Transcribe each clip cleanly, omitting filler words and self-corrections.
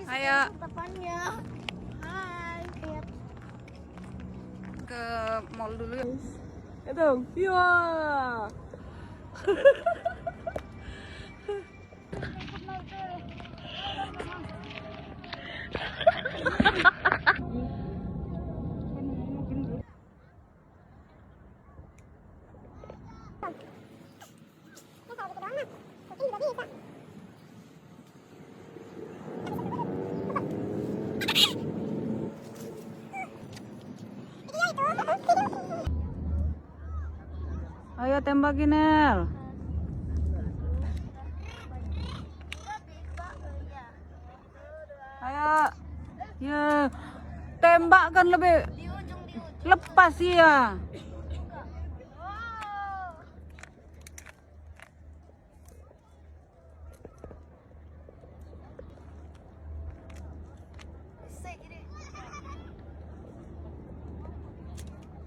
Ayo Tepannya. Hai. ke mall dulu ya. Itu, iya. Ayo tembakin Nel. Ayo. Ya. Tembak kan lebih lepas ya.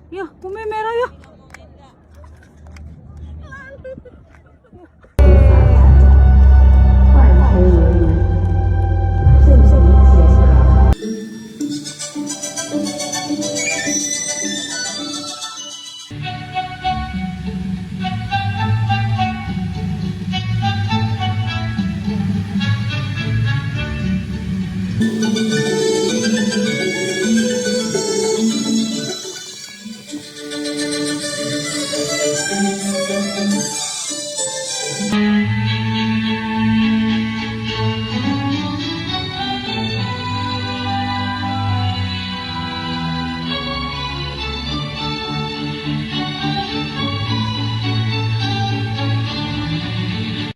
Ya, bumi merah ya.